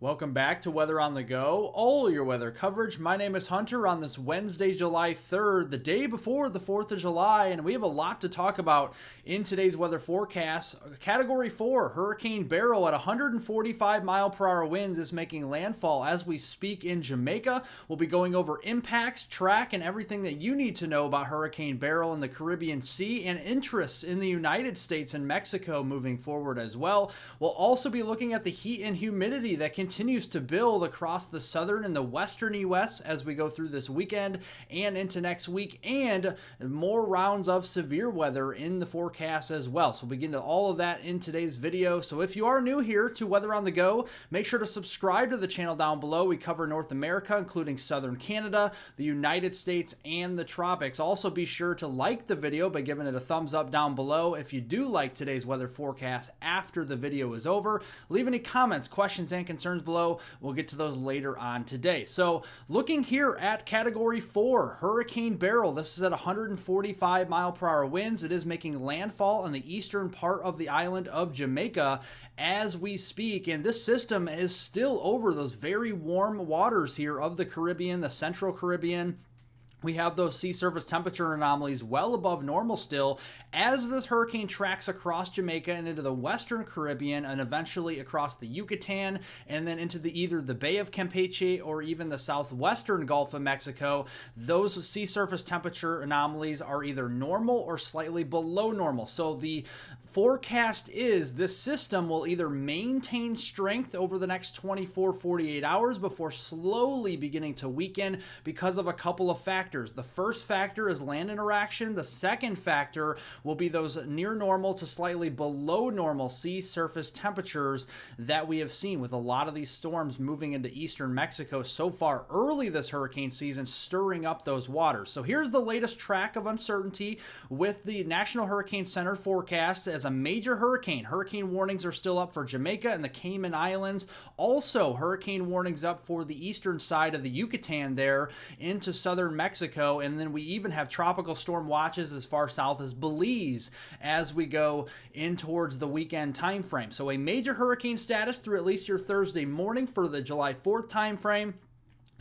Welcome back to Weather on the Go, all your weather coverage. My name is Hunter on this Wednesday, July 3rd, the day before the 4th of July, and we have a lot to talk about in today's weather forecast. Category 4, Hurricane Beryl at 145 mile per hour winds is making landfall as we speak in Jamaica. We'll be going over impacts, track, and everything that you need to know about Hurricane Beryl in the Caribbean Sea and interests in the United States and Mexico moving forward as well. We'll also be looking at the heat and humidity that continues to build across the southern and the western U.S. as we go through this weekend and into next week, and more rounds of severe weather in the forecast as well. So we'll begin to all of that in today's video. So if you are new here to Weather on the Go, make sure to subscribe to the channel down below. We cover North America, including southern Canada, the United States, and the tropics. Also be sure to like the video by giving it a thumbs up down below if you do like today's weather forecast after the video is over. Leave any comments, questions, and concerns below. We'll get to those later on today. So looking here at Category 4, Hurricane Beryl. This is at 145 mile per hour winds. It is making landfall on the eastern part of the island of Jamaica as we speak. And this system is still over those very warm waters here of the Caribbean, the Central Caribbean. We have those sea surface temperature anomalies well above normal still as this hurricane tracks across Jamaica and into the western Caribbean and eventually across the Yucatan and then into either the Bay of Campeche or even the southwestern Gulf of Mexico. Those sea surface temperature anomalies are either normal or slightly below normal. So the forecast is this system will either maintain strength over the next 24-48 hours before slowly beginning to weaken because of a couple of factors. The first factor is land interaction. The second factor will be those near normal to slightly below normal sea surface temperatures that we have seen with a lot of these storms moving into eastern Mexico so far early this hurricane season, stirring up those waters. So here's the latest track of uncertainty with the National Hurricane Center forecast as a major hurricane. Hurricane warnings are still up for Jamaica and the Cayman Islands. Also, hurricane warnings up for the eastern side of the Yucatan there into southern Mexico. And then we even have tropical storm watches as far south as Belize as we go in towards the weekend time frame. So a major hurricane status through at least your Thursday morning for the July 4th time frame.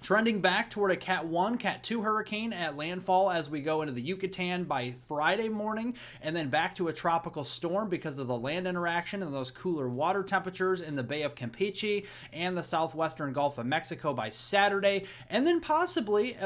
Trending back toward a Cat 1, Cat 2 hurricane at landfall as we go into the Yucatan by Friday morning, and then back to a tropical storm because of the land interaction and those cooler water temperatures in the Bay of Campeche and the southwestern Gulf of Mexico by Saturday, and then possibly,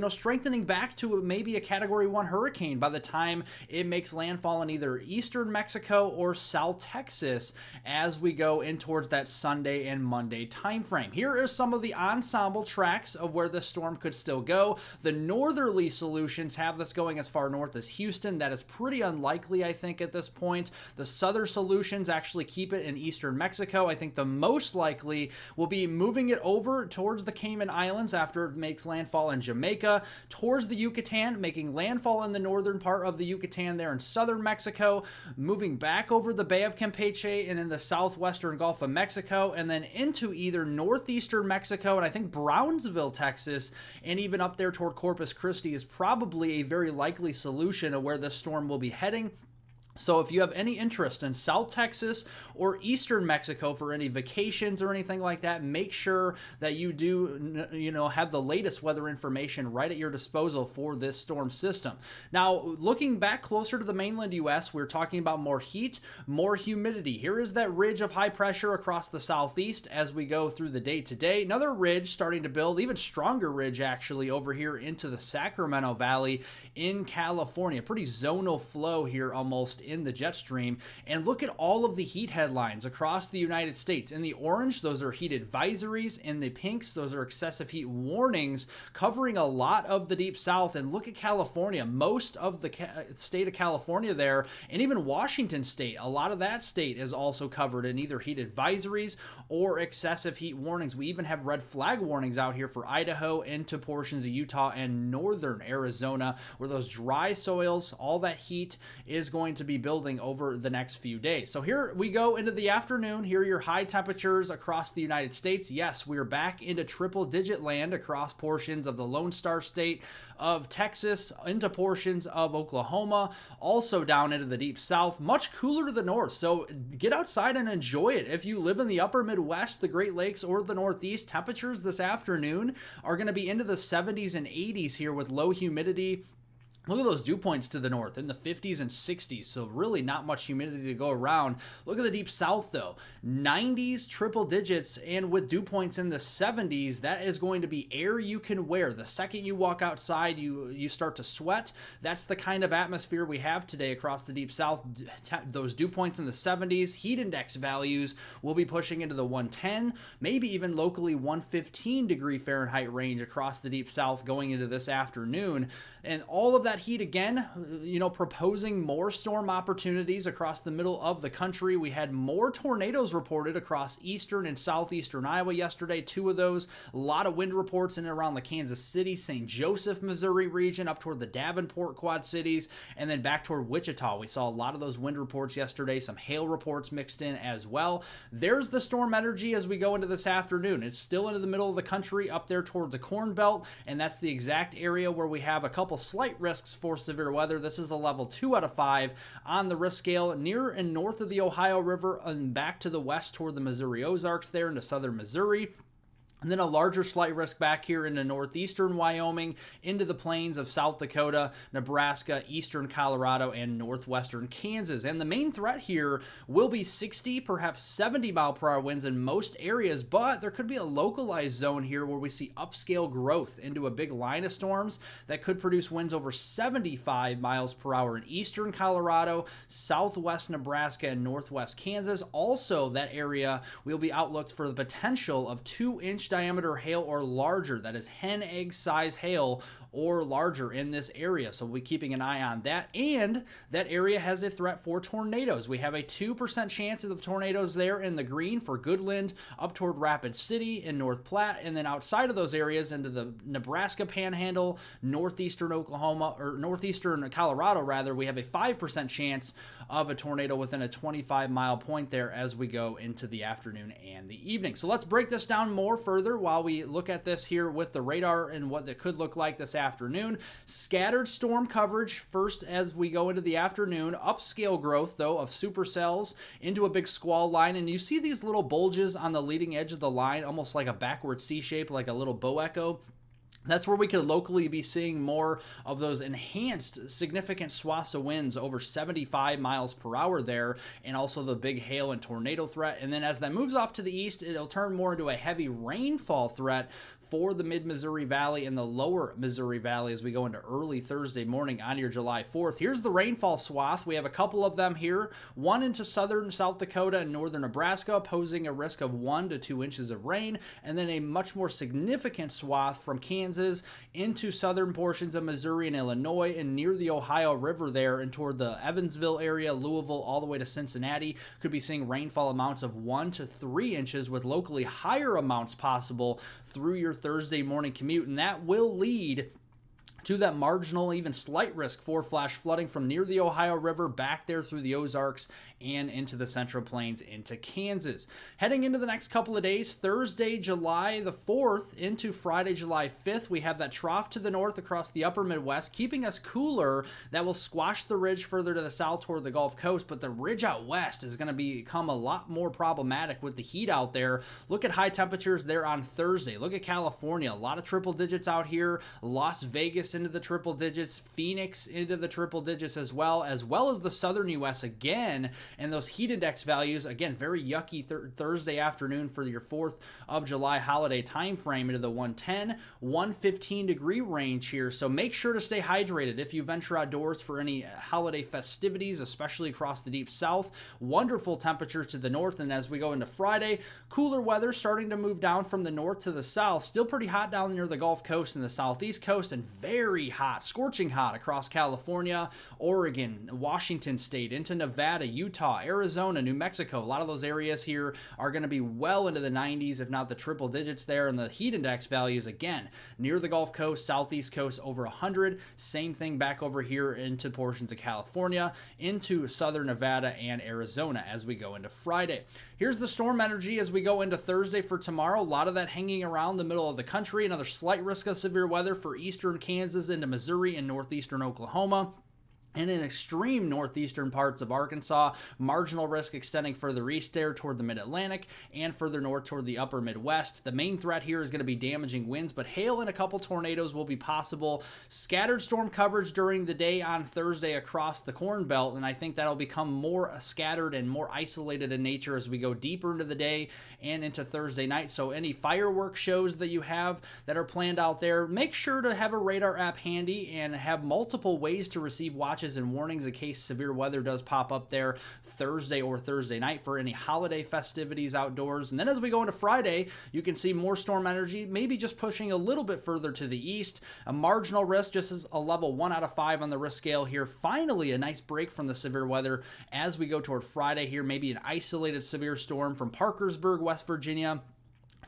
strengthening back to maybe a Category 1 hurricane by the time it makes landfall in either eastern Mexico or South Texas as we go in towards that Sunday and Monday time frame. Here are some of the ensemble tracks of where this storm could still go. The northerly solutions have this going as far north as Houston. That is pretty unlikely, I think, at this point. The southern solutions actually keep it in eastern Mexico. I think the most likely will be moving it over towards the Cayman Islands after it makes landfall in Jamaica, towards the Yucatan, making landfall in the northern part of the Yucatan there in southern Mexico, moving back over the Bay of Campeche and in the southwestern Gulf of Mexico, and then into either northeastern Mexico, and I think Brownsville, Texas, and even up there toward Corpus Christi is probably a very likely solution of where this storm will be heading. So if you have any interest in South Texas or Eastern Mexico for any vacations or anything like that, make sure that you do, have the latest weather information right at your disposal for this storm system. Now, looking back closer to the mainland U.S., we're talking about more heat, more humidity. Here is that ridge of high pressure across the southeast as we go through the day today. Another ridge starting to build, even stronger ridge actually over here into the Sacramento Valley in California. Pretty zonal flow here almost in the jet stream. And look at all of the heat headlines across the United States. In the orange, those are heat advisories. In the pinks, those are excessive heat warnings covering a lot of the deep south. And look at California, most of the state of California there, and even Washington state, a lot of that state is also covered in either heat advisories or excessive heat warnings. We even have red flag warnings out here for Idaho into portions of Utah and northern Arizona, where those dry soils, all that heat is going to be be building over the next few days. So here we go into the afternoon. Here are your high temperatures across the United States. Yes, we're back into triple-digit land across portions of the Lone Star State of Texas, into portions of Oklahoma, also down into the deep south, much cooler to the north. So get outside and enjoy it. If you live in the upper Midwest, the Great Lakes, or the Northeast, temperatures this afternoon are going to be into the 70s and 80s here with low humidity. Look at those dew points to the north in the 50s and 60s, so really not much humidity to go around. Look at the deep south, though. 90s, triple digits, and with dew points in the 70s, that is going to be air you can wear. The second you walk outside, you start to sweat. That's the kind of atmosphere we have today across the deep south. Those dew points in the 70s, heat index values will be pushing into the 110, maybe even locally 115 degree Fahrenheit range across the deep south going into this afternoon. And all of that heat again, proposing more storm opportunities across the middle of the country. We had more tornadoes reported across eastern and southeastern Iowa yesterday, 2 of those. A lot of wind reports in and around the Kansas City, St. Joseph, Missouri region, up toward the Davenport Quad Cities, and then back toward Wichita. We saw a lot of those wind reports yesterday, some hail reports mixed in as well. There's the storm energy as we go into this afternoon. It's still into the middle of the country up there toward the Corn Belt, and that's the exact area where we have a couple slight risks for severe weather. This is a level 2 out of 5 on the risk scale, near and north of the Ohio River and back to the west toward the Missouri Ozarks there into southern Missouri. And then a larger slight risk back here into northeastern Wyoming, into the plains of South Dakota, Nebraska, eastern Colorado, and northwestern Kansas. And the main threat here will be 60, perhaps 70 mile per hour winds in most areas, but there could be a localized zone here where we see upscale growth into a big line of storms that could produce winds over 75 miles per hour in eastern Colorado, southwest Nebraska, and northwest Kansas. Also, that area will be outlooked for the potential of 2-inch diameter hail or larger. That is hen egg size hail or larger in this area. So we'll be keeping an eye on that. And that area has a threat for tornadoes. We have a 2% chance of tornadoes there in the green for Goodland up toward Rapid City in North Platte. And then outside of those areas into the Nebraska Panhandle, northeastern Oklahoma, or northeastern Colorado rather, we have a 5% chance of a tornado within a 25-mile point there as we go into the afternoon and the evening. So let's break this down more further while we look at this here with the radar and what it could look like this afternoon. Scattered storm coverage first as we go into the afternoon. Upscale growth, though, of supercells into a big squall line. And you see these little bulges on the leading edge of the line, almost like a backward C shape, like a little bow echo. That's where we could locally be seeing more of those enhanced significant swaths of winds over 75 miles per hour there, and also the big hail and tornado threat. And then as that moves off to the east, it'll turn more into a heavy rainfall threat for the mid-Missouri Valley and the lower Missouri Valley as we go into early Thursday morning on your July 4th. Here's the rainfall swath. We have a couple of them here. One into southern South Dakota and northern Nebraska, posing a risk of 1 to 2 inches of rain, and then a much more significant swath from Kansas into southern portions of Missouri and Illinois and near the Ohio River there and toward the Evansville area, Louisville, all the way to Cincinnati. Could be seeing rainfall amounts of 1 to 3 inches with locally higher amounts possible through your Thursday morning commute, and that will lead to that marginal, even slight risk for flash flooding from near the Ohio River back there through the Ozarks and into the Central Plains into Kansas. Heading into the next couple of days, Thursday, July the 4th into Friday, July 5th, we have that trough to the north across the upper Midwest, keeping us cooler. That will squash the ridge further to the south toward the Gulf Coast, but the ridge out west is going to become a lot more problematic with the heat out there. Look at high temperatures there on Thursday. Look at California, a lot of triple digits out here. Las Vegas into the triple digits, Phoenix into the triple digits as well as the southern U.S. again, and those heat index values, again, very yucky Thursday afternoon for your 4th of July holiday time frame into the 110, 115 degree range here, so make sure to stay hydrated if you venture outdoors for any holiday festivities, especially across the deep south. Wonderful temperatures to the north, and as we go into Friday, cooler weather starting to move down from the north to the south, still pretty hot down near the Gulf Coast and the southeast coast, and very very hot, scorching hot across California, Oregon, Washington State, into Nevada, Utah, Arizona, New Mexico. A lot of those areas here are going to be well into the 90s, if not the triple digits there. And the heat index values, again, near the Gulf Coast, southeast coast, over 100. Same thing back over here into portions of California, into southern Nevada and Arizona as we go into Friday. Here's the storm energy as we go into Thursday for tomorrow. A lot of that hanging around the middle of the country. Another slight risk of severe weather for eastern Kansas into Missouri and northeastern Oklahoma. And in extreme northeastern parts of Arkansas, marginal risk extending further east there toward the mid-Atlantic and further north toward the upper Midwest. The main threat here is going to be damaging winds, but hail and a couple tornadoes will be possible. Scattered storm coverage during the day on Thursday across the Corn Belt, and I think that'll become more scattered and more isolated in nature as we go deeper into the day and into Thursday night. So any fireworks shows that you have that are planned out there, make sure to have a radar app handy and have multiple ways to receive watches and warnings in case severe weather does pop up there Thursday or Thursday night for any holiday festivities outdoors. And then as we go into Friday, you can see more storm energy, maybe just pushing a little bit further to the east. A marginal risk, just as a level 1 out of 5 on the risk scale here. Finally, a nice break from the severe weather as we go toward Friday here. Maybe an isolated severe storm from Parkersburg, West Virginia,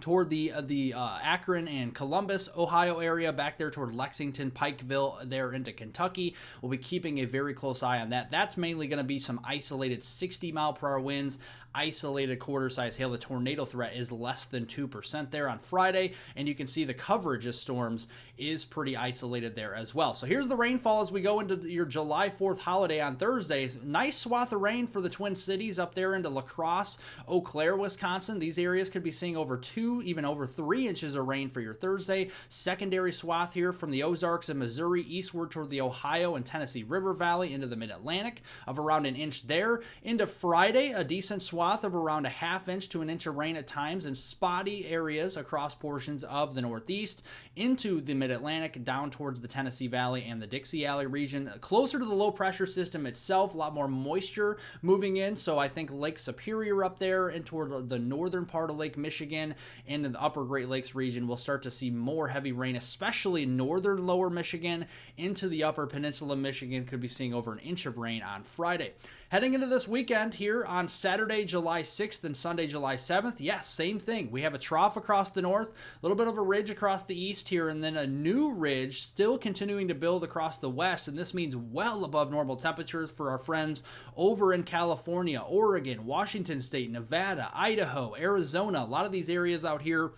toward the Akron and Columbus, Ohio area, back there toward Lexington, Pikeville, there into Kentucky. We'll be keeping a very close eye on that. That's mainly going to be some isolated 60-mile-per-hour winds, isolated quarter-size hail. The tornado threat is less than 2% there on Friday, and you can see the coverage of storms is pretty isolated there as well. So here's the rainfall as we go into your July 4th holiday on Thursday. Nice swath of rain for the Twin Cities up there into La Crosse, Eau Claire, Wisconsin. These areas could be seeing over 2, even over 3 inches of rain for your Thursday. Secondary swath here from the Ozarks and Missouri eastward toward the Ohio and Tennessee River Valley into the mid-Atlantic of around an inch there. Into Friday, a decent swath of around a half inch to an inch of rain at times in spotty areas across portions of the Northeast into the mid-Atlantic down towards the Tennessee Valley and the Dixie Valley region. Closer to the low pressure system itself, a lot more moisture moving in. So I think Lake Superior up there and toward the northern part of Lake Michigan and in the upper Great Lakes region, we'll start to see more heavy rain, especially northern lower Michigan into the upper peninsula Michigan. Could be seeing over an inch of rain on Friday. Heading into this weekend here on Saturday, July 6th and Sunday, July 7th, yes, same thing. We have a trough across the north, a little bit of a ridge across the east here, and then a new ridge still continuing to build across the west, and this means well above normal temperatures for our friends over in California, Oregon, Washington State, Nevada, Idaho, Arizona. A lot of these areas out here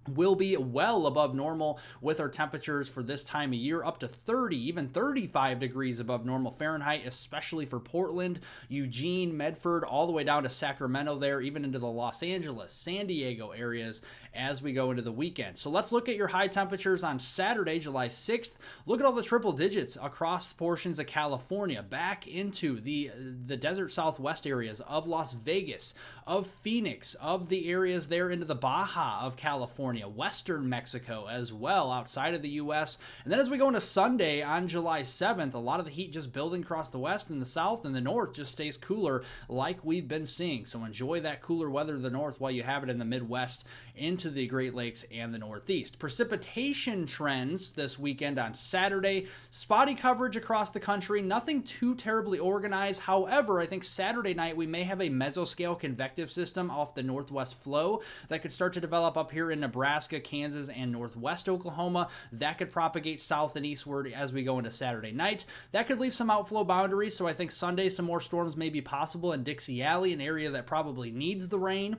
will be well above normal with our temperatures for this time of year, up to 30, even 35 degrees above normal Fahrenheit, especially for Portland, Eugene, Medford, all the way down to Sacramento there, even into the Los Angeles, San Diego areas as we go into the weekend. So let's look at your high temperatures on Saturday, July 6th. Look at all the triple digits across portions of California, back into the desert southwest areas of Las Vegas, of Phoenix, of the areas there into the Baja of California, western Mexico as well, outside of the U.S. And then as we go into Sunday on July 7th, a lot of the heat just building across the west and the south, and the north just stays cooler like we've been seeing. So enjoy that cooler weather to the north while you have it in the Midwest into the Great Lakes and the Northeast. Precipitation trends this weekend on Saturday. Spotty coverage across the country, nothing too terribly organized. However, I think Saturday night we may have a mesoscale convective system off the northwest flow that could start to develop up here in Nebraska, Kansas, and northwest Oklahoma. That could propagate south and eastward as we go into Saturday night. That could leave some outflow boundaries, so I think Sunday some more storms may be possible in Dixie Alley, an area that probably needs the rain.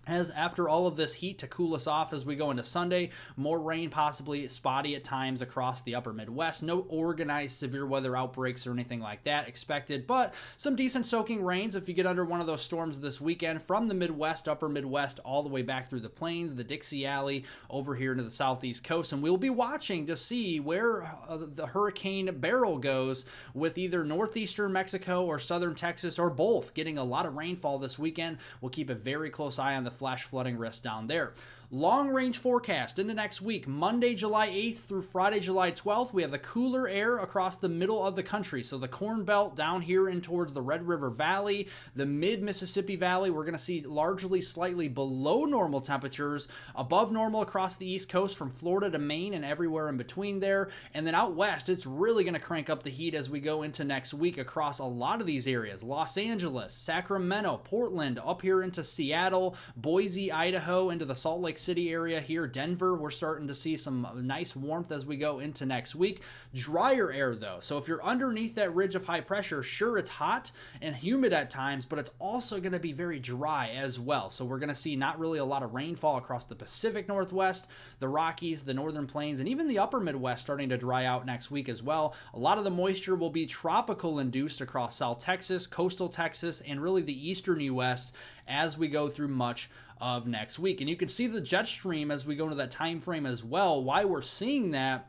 As after all of this heat to cool us off as we go into Sunday, more rain, possibly spotty at times across the upper Midwest. No organized severe weather outbreaks or anything like that expected, but some decent soaking rains if you get under one of those storms this weekend from the Midwest, upper Midwest, all the way back through the plains, the Dixie Alley, over here into the southeast coast. And we'll be watching to see where the Hurricane Beryl goes with either northeastern Mexico or southern Texas or both getting a lot of rainfall this weekend. We'll keep a very close eye on the flash flooding risk down there. Long range forecast into next week, Monday, July 8th through Friday, July 12th. We have the cooler air across the middle of the country. So the Corn Belt down here in towards the Red River Valley, the mid-Mississippi Valley, we're going to see largely slightly below normal temperatures, above normal across the East Coast from Florida to Maine and everywhere in between there. And then out west, it's really going to crank up the heat as we go into next week across a lot of these areas. Los Angeles, Sacramento, Portland, up here into Seattle, Boise, Idaho, into the Salt Lake City area here, Denver. We're starting to see some nice warmth as we go into next week. Drier air though. So if you're underneath that ridge of high pressure, sure, it's hot and humid at times, but it's also going to be very dry as well. So we're going to see not really a lot of rainfall across the Pacific Northwest, the Rockies, the Northern Plains, and even the upper Midwest starting to dry out next week as well. A lot of the moisture will be tropical induced across South Texas, coastal Texas, and really the eastern U.S. as we go through much of next week. And you can see the jet stream as we go into that time frame as well. Why we're seeing that,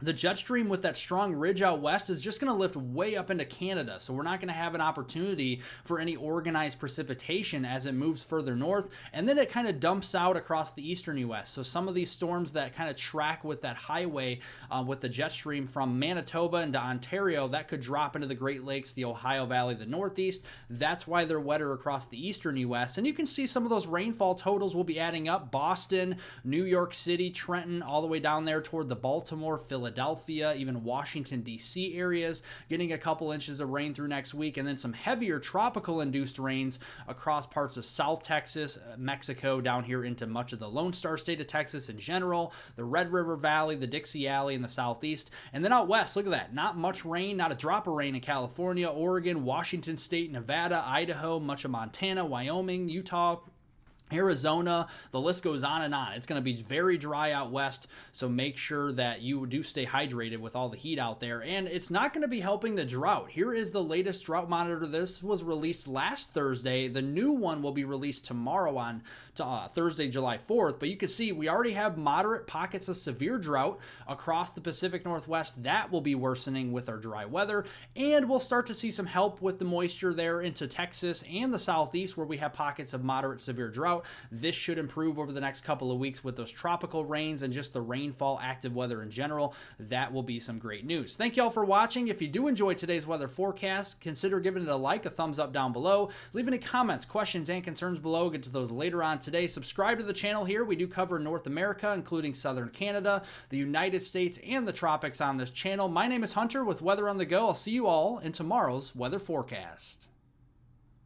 the jet stream with that strong ridge out west is just going to lift way up into Canada. So we're not going to have an opportunity for any organized precipitation as it moves further north. And then it kind of dumps out across the eastern U.S. So some of these storms that kind of track with that highway with the jet stream from Manitoba into Ontario, that could drop into the Great Lakes, the Ohio Valley, the Northeast. That's why they're wetter across the eastern U.S. And you can see some of those rainfall totals will be adding up. Boston, New York City, Trenton, all the way down there toward the Baltimore, Philadelphia, even Washington, D.C. areas, getting a couple inches of rain through next week, and then some heavier tropical-induced rains across parts of South Texas, Mexico, down here into much of the Lone Star State of Texas in general, the Red River Valley, the Dixie Alley in the southeast, and then out west, look at that, not much rain, not a drop of rain in California, Oregon, Washington State, Nevada, Idaho, much of Montana, Wyoming, Utah, Arizona, the list goes on and on. It's going to be very dry out west, so make sure that you do stay hydrated with all the heat out there. And it's not going to be helping the drought. Here is the latest drought monitor. This was released last Thursday. The new one will be released tomorrow on Thursday, July 4th. But you can see we already have moderate pockets of severe drought across the Pacific Northwest. That will be worsening with our dry weather. And we'll start to see some help with the moisture there into Texas and the southeast where we have pockets of moderate severe drought. This should improve over the next couple of weeks with those tropical rains and just the rainfall, active weather in general. That will be some great news. Thank you all for watching. If you do enjoy today's weather forecast, consider giving it a like, a thumbs up down below. Leave any comments, questions, and concerns below. Get to those later on today. Subscribe to the channel here. We do cover North America, including Southern Canada, the United States, and the tropics on this channel. My name is Hunter with Weather on the Go. I'll see you all in tomorrow's weather forecast.